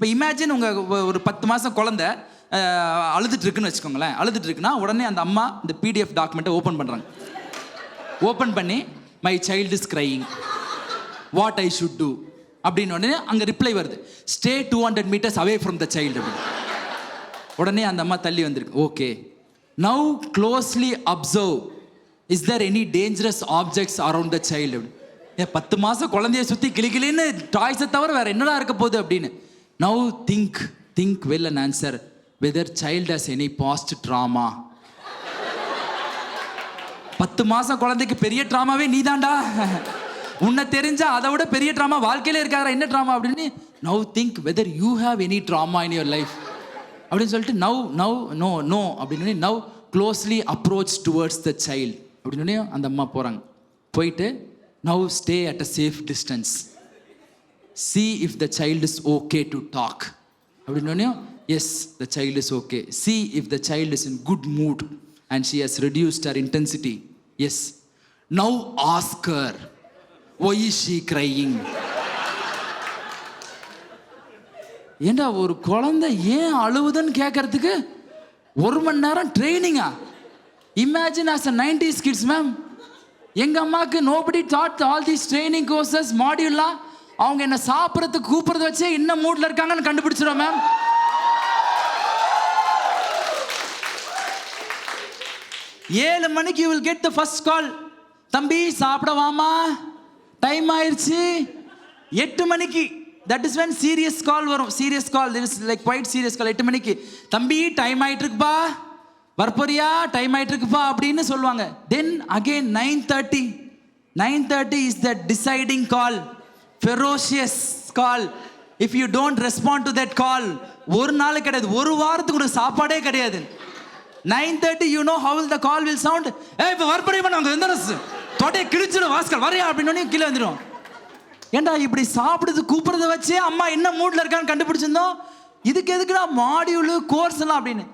இப்போ இமேஜின் உங்கள் ஒரு 10 மாதம் குழந்தை அழுதுட்டு இருக்குன்னு வச்சுக்கோங்களேன். அழுதுட்டு இருக்குன்னா உடனே அந்த அம்மா இந்த பிடிஎஃப் டாக்குமெண்ட்டை ஓப்பன் பண்ணுறாங்க. ஓப்பன் பண்ணி my child is crying, what I should do அப்படின்னு உடனே அங்கே ரிப்ளை வருது, stay 200 meters away from the child அப்படின்னு. உடனே அந்த அம்மா தள்ளி வந்திருக்கு. Okay, now closely observe, is there any dangerous objects around the child அப்படின்னு. 10 மாதம் குழந்தைய சுற்றி கிளிகிளின்னு டாய்ஸை தவிர வேறு என்னடா இருக்க போகுது அப்படின்னு. Now think well and answer whether child has any past trauma. 10 மாதம் குழந்தைக்கு பெரிய ட்ராமாவே நீதான்டா, உன்னை தெரிஞ்சா அதை விட பெரிய ட்ராமா வாழ்க்கையில இருக்காரா, என்ன ட்ராமா அப்படின்னு. Now think whether you have any drama in your life அப்படின்னு சொல்லிட்டு நோ அப்படின்னு now closely approach towards the child அப்படின்னு அந்த அம்மா போகிறாங்க. போயிட்டு now stay at a safe distance, see if the child is okay to talk அப்படின்னு. yes, the child is okay. see if the child is in good mood and she has reduced her intensity. yes, now ask her why is she crying. ஏண்டா ஒரு குழந்தை ஏன் அழுவுதுன்னு கேட்கறதுக்கு 1 மணி நேரம் ட்ரைனிங்கா? Imagine as a 90s kids ma'am. எங்க அம்மாவுக்கு nobody taught all these training courses மாடியூல்லாம். அவங்க என்ன சாப்பிட்றதுக்கு கூப்பிட்றத வச்சே என்ன மூட்ல இருக்காங்கன்னு கண்டுபிடிச்சிடும் மேம். ஏழு மணிக்கு you will get the first call, தம்பி சாப்பிட வாமா, டைம் ஆயிடுச்சு. 8 மணிக்கு that is when serious call வரும். serious call, there is like quite serious call. 8 மணிக்கு தம்பி டைம் ஆயிட்டு இருக்குப்பா, வரப்போறியா, டைம் ஆயிட்டு இருக்குப்பா அப்படின்னு சொல்லுவாங்க. then again 9:30 is the deciding call, ferocious call. if you don't respond to that call, ஒரு நாள் கிடையாது, ஒரு வாரத்துக்கு ஒரு சாப்பாடே கிடையாது. 9:30 you know how the call will sound. ஏய் இப்போ வரப்போறியா, நாங்கள் எந்த தொடைய கிழிச்சிடும் வாஸ்கல் வரையா அப்படின்னு கீழே வந்துடும். ஏண்டா இப்படி சாப்பிடுறது கூப்பிடுறத வச்சே அம்மா என்ன மூட்ல இருக்கான்னு கண்டுபிடிச்சிருந்தோம். இதுக்கு எதுக்குடா மாடியூலு கோர்ஸ் எல்லாம் அப்படின்னு.